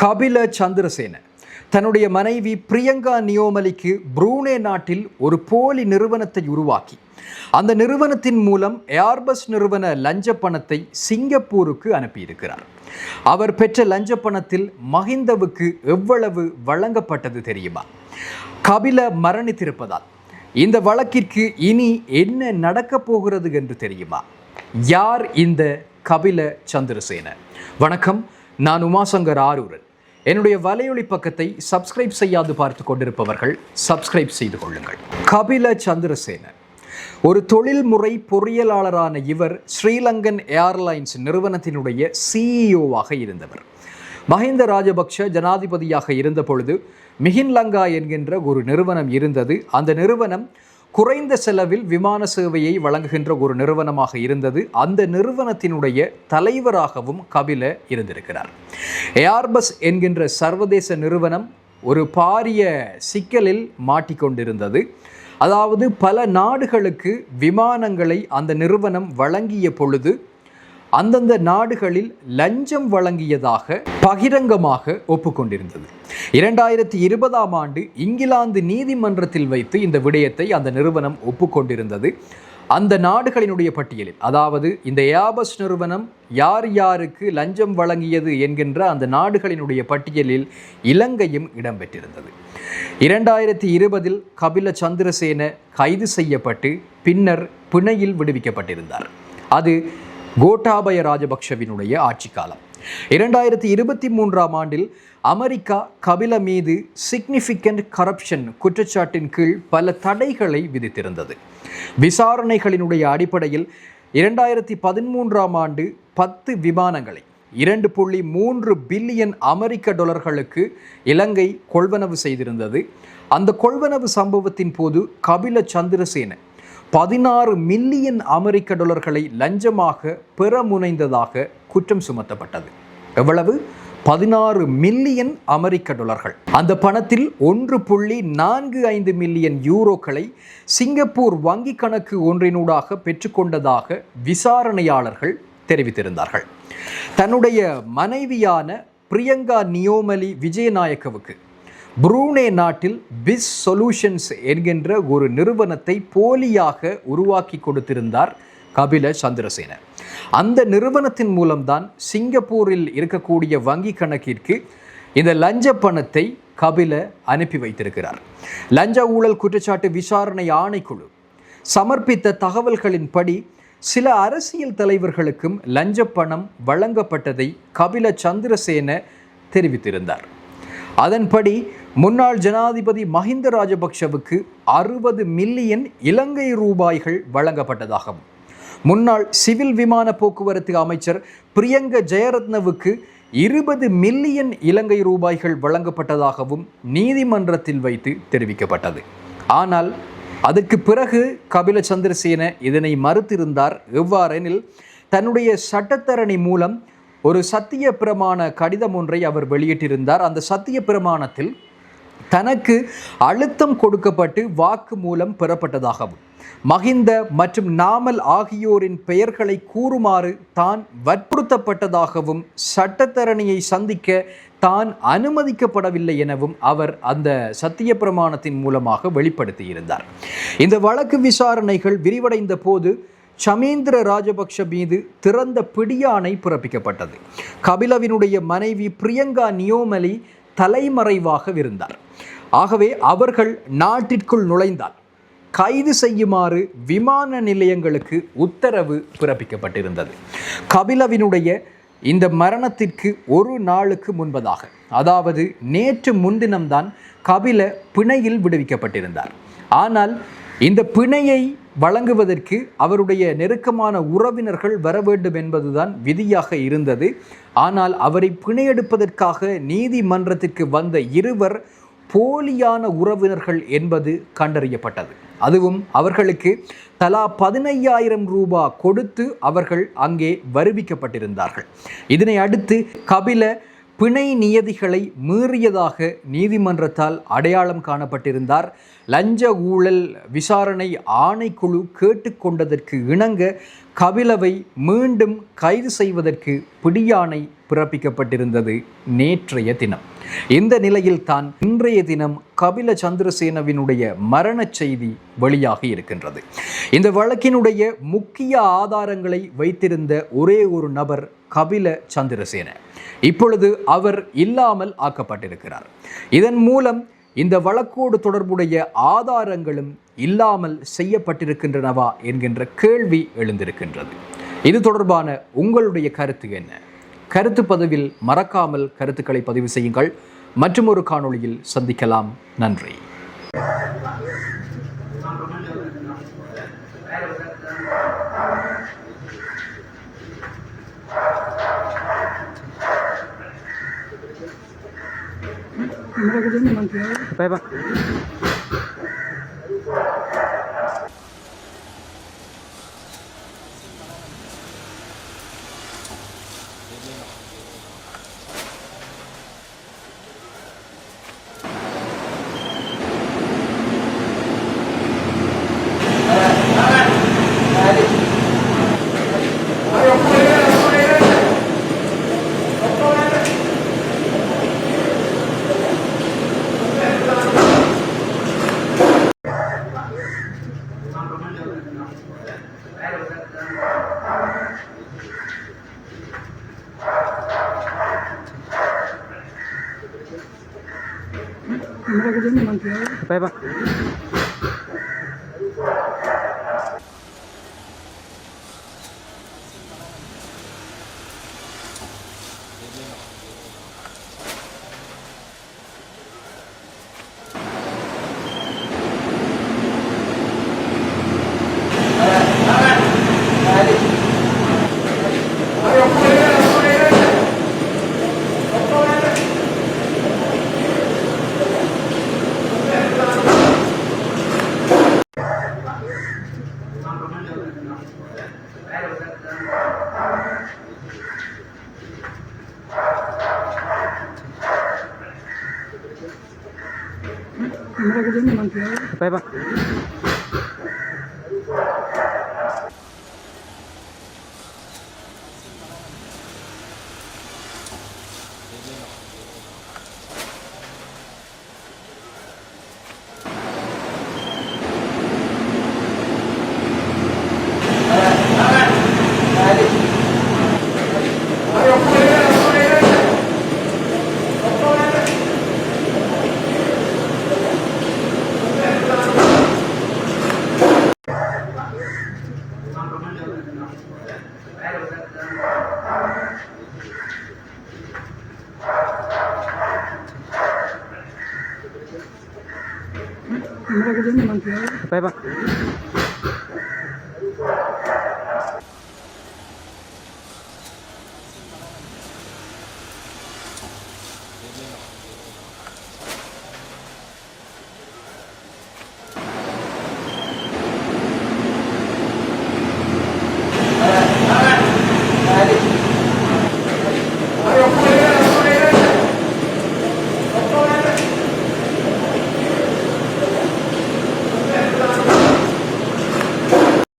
கபில சந்திரசேன தன்னுடைய மனைவி பிரியங்கா நியோமலிக்கு புரூனே நாட்டில் ஒரு போலி நிறுவனத்தை உருவாக்கி அந்த நிறுவனத்தின் மூலம் ஏர்பஸ் நிறுவன லஞ்ச பணத்தை சிங்கப்பூருக்கு அனுப்பியிருக்கிறார். அவர் பெற்ற லஞ்ச பணத்தில் மஹிந்தவுக்கு எவ்வளவு வழங்கப்பட்டது தெரியுமா? கபில மரணித்திருப்பதால் இந்த வழக்கிற்கு இனி என்ன நடக்கப் போகிறது என்று தெரியுமா? யார் இந்த கபில சந்திரசேன? வணக்கம், நான் உமாசங்கர் ஆரூரன். என்னுடைய வலையொலி பக்கத்தை சப்ஸ்கிரைப் செய்யாது பார்த்து கொண்டிருப்பவர்கள் சப்ஸ்கிரைப் செய்து கொள்ளுங்கள். கபில சந்திரசேன ஒரு தொழில்முறை பொறியியலாளரான இவர் ஸ்ரீலங்கன் ஏர்லைன்ஸ் நிறுவனத்தினுடைய சிஇஓவாக இருந்தவர். மஹிந்த ராஜபக்ஷ ஜனாதிபதியாக இருந்த பொழுது மிஹின்லங்கா என்கின்ற ஒரு நிறுவனம் இருந்தது. அந்த நிறுவனம் குறைந்த செலவில் விமான சேவையை வழங்குகின்ற ஒரு நிறுவனமாக இருந்தது. அந்த நிறுவனத்தினுடைய தலைவராகவும் கபில இருந்திருக்கிறார். ஏர்பஸ் என்கின்ற சர்வதேச நிறுவனம் ஒரு பாரிய சிக்கலில் மாட்டிக்கொண்டிருந்தது. அதாவது பல நாடுகளுக்கு விமானங்களை அந்த நிறுவனம் வழங்கிய பொழுது அந்தந்த நாடுகளில் லஞ்சம் வழங்கியதாக பகிரங்கமாக ஒப்புக்கொண்டிருந்தது. 2020 ஆண்டு இங்கிலாந்து நீதிமன்றத்தில் வைத்து இந்த விடயத்தை அந்த நிறுவனம் ஒப்புக்கொண்டிருந்தது. அந்த நாடுகளினுடைய பட்டியலில், அதாவது இந்த ஏர்பஸ் நிறுவனம் யார் யாருக்கு லஞ்சம் வழங்கியது என்கின்ற அந்த நாடுகளினுடைய பட்டியலில் இலங்கையும் இடம்பெற்றிருந்தது. 2020 கபில சந்திரசேன கைது செய்யப்பட்டு பின்னர் பிணையில் விடுவிக்கப்பட்டிருந்தார். அது கோட்டாபய ராஜபக்ஷவினுடைய ஆட்சி காலம். 2023 ஆண்டில் அமெரிக்கா கபில மீது சிக்னிஃபிகண்ட் கரப்ஷன் குற்றச்சாட்டின் கீழ் பல தடைகளை விதித்திருந்தது. விசாரணைகளினுடைய அடிப்படையில் 2013 ஆண்டு 10 விமானங்களை 2.3 பில்லியன் அமெரிக்க டாலர்களுக்கு இலங்கை கொள்வனவு செய்திருந்தது. அந்த கொள்வனவு சம்பவத்தின் போது கபில சந்திரசேன 16 மில்லியன் அமெரிக்க டாலர்களை லஞ்சமாக பெற முனைந்ததாக குற்றம் சுமத்தப்பட்டது. எவ்வளவு? 16 மில்லியன் அமெரிக்க டாலர்கள். அந்த பணத்தில் 1.45 மில்லியன் யூரோக்களை சிங்கப்பூர் வங்கி கணக்கு ஒன்றினூடாக பெற்றுக்கொண்டதாக விசாரணையாளர்கள் தெரிவித்திருந்தார்கள். தன்னுடைய மனைவியான பிரியங்கா நியோமலி விஜயநாயக்கவுக்கு புரூனே நாட்டில் பிஸ் சொல்யூஷன்ஸ் என்கின்ற ஒரு நிறுவனத்தை போலியாக உருவாக்கி கொடுத்திருந்தார் கபில சந்திரசேன. அந்த நிறுவனத்தின் மூலம்தான் சிங்கப்பூரில் இருக்கக்கூடிய வங்கி கணக்கிற்கு இந்த லஞ்ச பணத்தை கபில அனுப்பி வைத்திருக்கிறார். லஞ்ச ஊழல் குற்றச்சாட்டு விசாரணை ஆணைக்குழு சமர்ப்பித்த தகவல்களின்படி சில அரசியல் தலைவர்களுக்கும் லஞ்ச பணம் வழங்கப்பட்டதை கபில சந்திரசேன தெரிவித்திருந்தார். அதன்படி முன்னாள் ஜனாதிபதி மஹிந்த ராஜபக்ஷவுக்கு 60 மில்லியன் இலங்கை ரூபாய்கள் வழங்கப்பட்டதாகவும், முன்னாள் சிவில் விமான போக்குவரத்து அமைச்சர் பிரியங்க ஜெயரத்னவுக்கு 20 மில்லியன் இலங்கை ரூபாய்கள் வழங்கப்பட்டதாகவும் நீதிமன்றத்தில் வைத்து தெரிவிக்கப்பட்டது. ஆனால் அதற்கு பிறகு கபில சந்திரசேன இதனை மறுத்திருந்தார். எவ்வாறெனில், தன்னுடைய சட்டத்தரணி மூலம் ஒரு சத்திய பிரமாண கடிதம் ஒன்றை அவர் வெளியிட்டிருந்தார். அந்த சத்திய பிரமாணத்தில் தனக்கு அழுத்தம் கொடுக்கப்பட்டு வாக்கு மூலம் பெறப்பட்டதாகவும், மஹிந்த மற்றும் நாமல் ஆகியோரின் பெயர்களை கூறுமாறு தான் வற்புறுத்தப்பட்டதாகவும், சட்டத்தரணியை சந்திக்க தான் அனுமதிக்கப்படவில்லை எனவும் அவர் அந்த சத்திய பிரமாணத்தின் மூலமாக வெளிப்படுத்தியிருந்தார். இந்த வழக்கு விசாரணைகள் விரிவடைந்த போது சமீந்திர ராஜபக்ஷ மீது திறந்த பிடியாணை பிறப்பிக்கப்பட்டது. கபிலவினுடைய மனைவி பிரியங்கா நியோமலி தலைமறைவாக இருந்தார். ஆகவே அவர்கள் நாட்டிற்குள் நுழைந்தால் கைது செய்யுமாறு விமான நிலையங்களுக்கு உத்தரவு பிறப்பிக்கப்பட்டிருந்தது. கபிலவினுடைய இந்த மரணத்திற்கு ஒரு நாளுக்கு முன்பதாக, அதாவது நேற்று முன்தினம்தான் கபில பிணையில் விடுவிக்கப்பட்டிருந்தார். ஆனால் இந்த பிணையை வழங்குவதற்கு அவருடைய நெருக்கமான உறவினர்கள் வர வேண்டும் என்பதுதான் விதியாக இருந்தது. ஆனால் அவரை பிணையெடுப்பதற்காக நீதிமன்றத்திற்கு வந்த இருவர் போலியான உறவினர்கள் என்பது கண்டறியப்பட்டது. அதுவும் அவர்களுக்கு தலா 15,000 ரூபாய் கொடுத்து அவர்கள் அங்கே வருவிக்கப்பட்டிருந்தார்கள். இதனை அடுத்து கபில பிணை நியதிகளை மீறியதாக நீதிமன்றத்தால் அடையாளம் காணப்பட்டிருந்தார். லஞ்ச ஊழல் விசாரணை ஆணைக்குழு கேட்டுக்கொண்டதற்கு இணங்க கபிலவை மீண்டும் கைது செய்வதற்கு பிடியாணை பிறப்பிக்கப்பட்டிருந்தது நேற்றைய தினம். இந்த நிலையில் தான் இன்றைய தினம் கபில சந்திரசேனவினுடைய மரண செய்தி வெளியாகி இருக்கின்றது. இந்த வழக்கினுடைய முக்கிய ஆதாரங்களை வைத்திருந்த ஒரே ஒரு நபர் கபில சந்திரசேன. இப்பொழுது அவர் இல்லாமல் ஆக்கப்பட்டிருக்கிறார். இதன் மூலம் இந்த வழக்கோடு தொடர்புடைய ஆதாரங்களும் இல்லாமல் செய்யப்பட்டிருக்கின்றனவா என்கின்ற கேள்வி எழுந்திருக்கின்றது. இது தொடர்பான உங்களுடைய கருத்து என்ன? கருத்து பதிவில் மறக்காமல் கருத்துக்களை பதிவு செய்யுங்கள். மற்றும் ஒரு காணொளியில் சந்திக்கலாம். நன்றி. Bye bye. Bye bye. Bye bye. Bye bye.